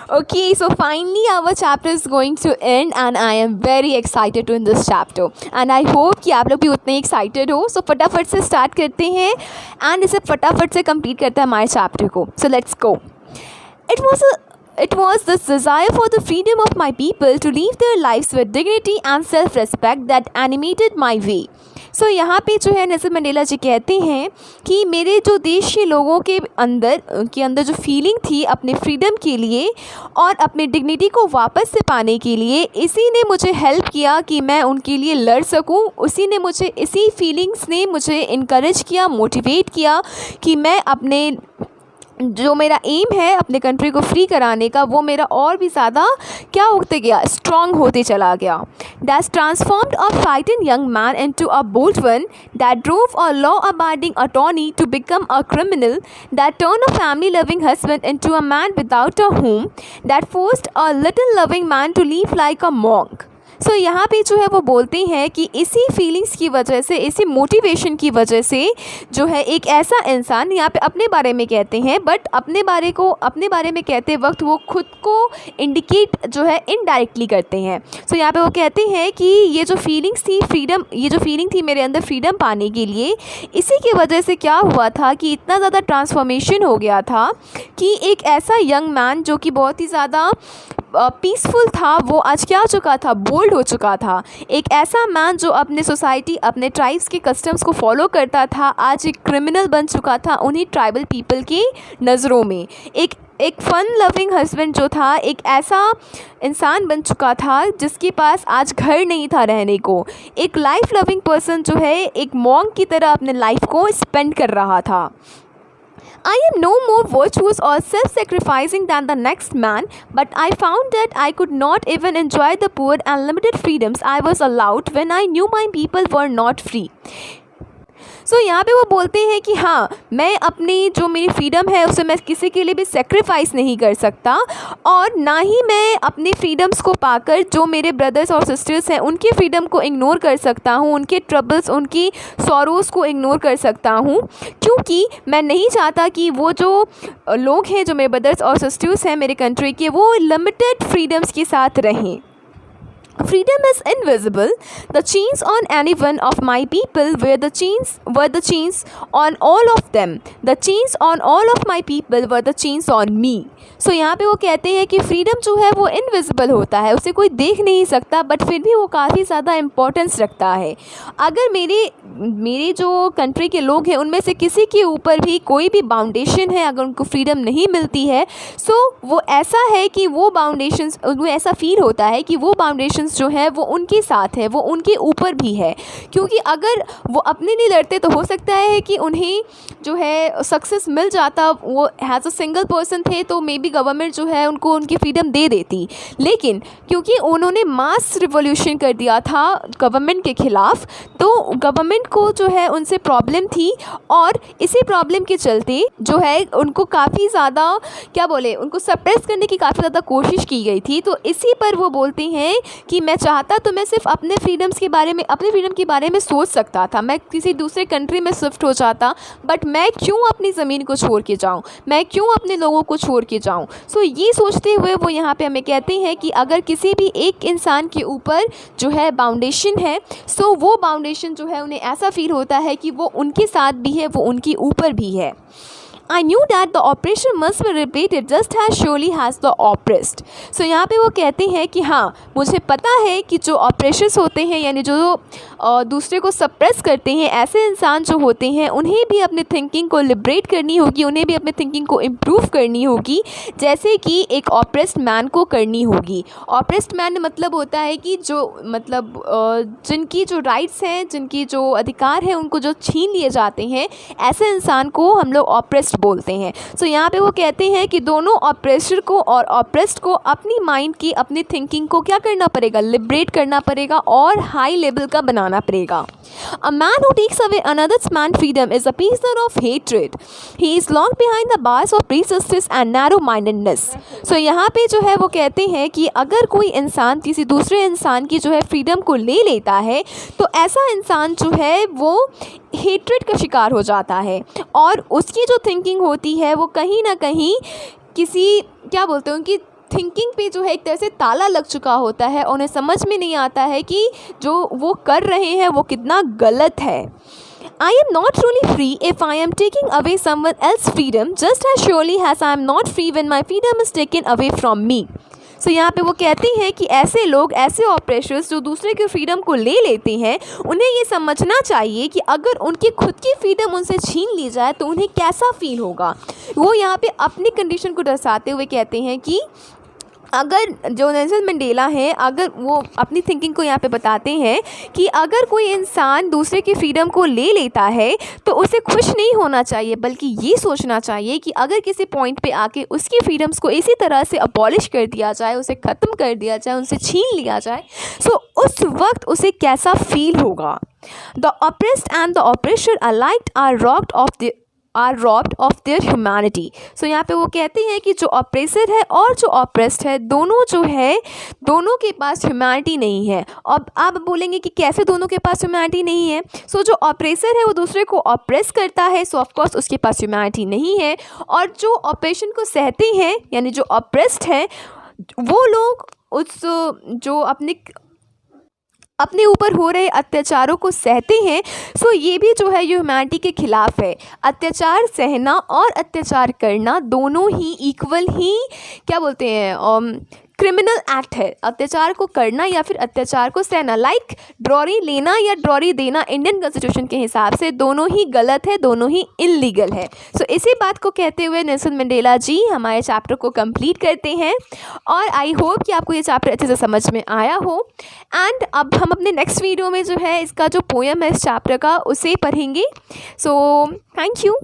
Okay, so finally our chapter is going to end and I am very excited to end this chapter and I hope कि आप लोग भी उतने excited हो. So फटाफट से start करते हैं and इसे फटाफट से complete करते हैं हमारे chapter को. So let's go. It was this desire for the freedom of my people to live their lives with dignity and self-respect that animated my way. So यहाँ पे जो है नेल्सन मंडेला जी कहते हैं कि मेरे जो देश के लोगों के अंदर जो फीलिंग थी अपने फ्रीडम के लिए और अपने डिग्निटी को वापस से पाने के लिए, इसी ने मुझे हेल्प किया कि मैं उनके लिए लड़ सकूं. इसी फीलिंग्स ने मुझे इनकरेज किया, मोटिवेट किया कि मैं अपने जो मेरा एम है अपने कंट्री को फ्री कराने का, वो मेरा और भी ज़्यादा क्या होते गया, स्ट्रॉन्ग होते चला गया. That transformed a frightened young man into a bold one. That drove a law-abiding attorney to become a criminal. That turned a family-loving husband into a man without a home. That forced a little loving man to live like a monk. सो यहाँ पे जो है वो बोलते हैं कि इसी feelings की वजह से, इसी मोटिवेशन की वजह से जो है एक ऐसा इंसान, यहाँ पे अपने बारे में कहते हैं बट अपने बारे में कहते वक्त वो खुद को इंडिकेट जो है इनडायरेक्टली करते हैं. सो यहाँ पे वो कहते हैं कि ये जो फीलिंग थी मेरे अंदर फ्रीडम पाने के लिए, इसी की वजह से क्या हुआ था कि इतना ज़्यादा ट्रांसफॉर्मेशन हो गया था कि एक ऐसा यंग मैन जो कि बहुत ही ज़्यादा पीसफुल था, वो आज क्या हो चुका था, बोल्ड हो चुका था. एक ऐसा मैन जो अपने सोसाइटी, अपने ट्राइब्स के कस्टम्स को फॉलो करता था, आज एक क्रिमिनल बन चुका था उन्हीं ट्राइबल पीपल की नज़रों में. एक फन लविंग हस्बैंड जो था, एक ऐसा इंसान बन चुका था जिसके पास आज घर नहीं था रहने को. एक लाइफ लविंग पर्सन जो है एक मॉन्क की तरह अपने लाइफ को स्पेंड कर रहा था. I am no more virtuous or self-sacrificing than the next man, but I found that I could not even enjoy the poor and limited freedoms I was allowed when I knew my people were not free. सो यहाँ पे वो बोलते हैं कि हाँ, मैं अपनी जो मेरी फ्रीडम है उसे मैं किसी के लिए भी सेक्रीफाइस नहीं कर सकता और ना ही मैं अपने फ्रीडम्स को पाकर जो मेरे ब्रदर्स और सिस्टर्स हैं उनके फ्रीडम को इग्नोर कर सकता हूँ, उनके ट्रबल्स, उनकी सॉरोज़ को इग्नोर कर सकता हूँ, क्योंकि मैं नहीं चाहता कि वो जो लोग हैं, जो मेरे ब्रदर्स और सिस्टर्स हैं मेरे कंट्री के, वो लिमिटेड फ्रीडम्स के साथ रहें. Freedom is invisible. The chains on any one of my people were the chains on all of them. The chains on all of my people were the chains on me. So यहाँ पे वो कहते हैं कि freedom जो है वो invisible होता है, उसे कोई देख नहीं सकता, बट फिर भी वो काफ़ी ज़्यादा इम्पोर्टेंस रखता है. अगर मेरे जो कंट्री के लोग हैं उनमें से किसी के ऊपर भी कोई भी बाउंडेशन है, अगर उनको फ्रीडम नहीं मिलती है, सो वो ऐसा है कि वो बाउंडेशंस, उनको ऐसा फील होता है कि वो बाउंडेशंस जो है वो उनके साथ है, वो उनके ऊपर भी है. क्योंकि अगर वो अपने लिए लड़ते तो हो सकता है कि उन्हें जो है सक्सेस मिल जाता, वो एज अ सिंगल पर्सन थे तो मे बी गवर्नमेंट जो है उनको उनकी फ्रीडम दे देती. लेकिन क्योंकि उन्होंने मास रिवॉल्यूशन कर दिया था गवर्नमेंट के ख़िलाफ़, तो गवर्नमेंट को जो है उनसे प्रॉब्लम थी और इसी प्रॉब्लम के चलते जो है उनको काफ़ी ज़्यादा उनको सप्रेस करने की काफ़ी ज़्यादा कोशिश की गई थी. तो इसी पर वो बोलते हैं कि मैं चाहता तो मैं सिर्फ अपने फ्रीडम के बारे में सोच सकता था, मैं किसी दूसरे कंट्री में शिफ्ट हो जाता, बट मैं क्यों अपनी ज़मीन को छोड़ के जाऊँ, मैं क्यों अपने लोगों को छोड़ के जाऊँ. सो ये सोचते हुए वो यहाँ पे हमें कहते हैं कि अगर किसी भी एक इंसान के ऊपर जो है बाउंडेशन है, सो वो बाउंडेशन जो है उन्हें ऐसा फील होता है कि वो उनके साथ भी है, वो उनके ऊपर भी है. I knew that the oppression must be repeated just as surely as the oppressed. So यहाँ पे वो कहते हैं कि हाँ, मुझे पता है कि जो ऑपरेशंस होते हैं, यानी जो दूसरे को सप्रेस करते हैं, ऐसे इंसान जो होते हैं उन्हें भी अपनी थिंकिंग को लिबरेट करनी होगी, उन्हें भी अपनी थिंकिंग को इम्प्रूव करनी होगी, जैसे कि एक ऑपरेस्ड मैन को करनी होगी. ऑपरेस्ड मैन मतलब होता है कि जो जिनकी जो राइट्स हैं, जिनकी जो अधिकार है, उनको जो छीन लिए जाते हैं, ऐसे इंसान को हम लोग ऑपरेस्ड बोलते हैं. सो यहाँ पे वो कहते हैं कि दोनों ऑपरेसर को और ऑपरेस्ड को अपनी माइंड की, अपनी थिंकिंग को क्या करना पड़ेगा, लिबरेट करना पड़ेगा और हाई लेवल का बनाना पड़ेगा. A man who takes away another's man's freedom is a prisoner of hatred. He is locked behind the bars of prejudice and narrow-mindedness. So यहाँ पे जो है वो कहते हैं कि अगर कोई इंसान किसी दूसरे इंसान की जो है फ्रीडम को ले लेता है, तो ऐसा इंसान जो है वो हेट्रेड का शिकार हो जाता है और उसकी जो थिंकिंग होती है वो कहीं ना कहीं किसी उनकी थिंकिंग पे जो है एक तरह से ताला लग चुका होता है, उन्हें समझ में नहीं आता है कि जो वो कर रहे हैं वो कितना गलत है। I am not truly free if I am taking away someone else's freedom just as surely as I am not free when my freedom is taken away from me. So यहाँ पे वो कहती हैं कि ऐसे लोग, ऐसे ऑपरेशर्स जो दूसरे के फ्रीडम को ले लेते हैं, उन्हें ये समझना चाहिए कि अगर उनकी खुद की फ्रीडम उनसे छीन ली जाए तो उन्हें कैसा फील होगा। वो यहाँ पे अपनी कंडीशन को दर्शाते हुए कहते हैं कि अगर जो नेल्सन मंडेला हैं, अगर वो अपनी थिंकिंग को यहाँ पे बताते हैं कि अगर कोई इंसान दूसरे की फ्रीडम को ले लेता है तो उसे खुश नहीं होना चाहिए, बल्कि ये सोचना चाहिए कि अगर किसी पॉइंट पे आके उसकी फ्रीडम्स को इसी तरह से अबॉलिश कर दिया जाए, उसे ख़त्म कर दिया जाए, उनसे छीन लिया जाए, सो उस वक्त उसे कैसा फील होगा। The oppressed and the oppressor alike are robbed of their humanity. So यहाँ पे वो कहते हैं कि जो ऑपरेसर है और जो ऑप्रेस्ड है, दोनों जो है, दोनों के पास ह्यूमैनिटी नहीं है। अब आप बोलेंगे कि कैसे दोनों के पास ह्यूमैनिटी नहीं है। सो जो ऑपरेसर है वो दूसरे को ऑप्रेस करता है, सो ऑफकोर्स उसके पास ह्यूमैनिटी नहीं है। और जो ऑपरेशन को सहते हैं, यानी जो ऑप्रेस्ड है, वो लोग उस जो अपने ऊपर हो रहे अत्याचारों को सहते हैं। सो ये भी जो है ह्यूमैनिटी के ख़िलाफ़ है। अत्याचार सहना और अत्याचार करना दोनों ही इक्वल ही क्या बोलते हैं, क्रिमिनल एक्ट है। अत्याचार को करना या फिर अत्याचार को सहना, लाइक ड्रॉरी लेना या ड्रॉरी देना इंडियन कॉन्स्टिट्यूशन के हिसाब से दोनों ही गलत है, दोनों ही इलीगल है। सो इसी बात को कहते हुए नेल्सन मंडेला जी हमारे चैप्टर को कंप्लीट करते हैं और आई होप कि आपको ये चैप्टर अच्छे से समझ में आया हो। एंड अब हम अपने नेक्स्ट वीडियो में जो है इसका जो पोएम है इस चैप्टर का उसे पढ़ेंगे। So thank you.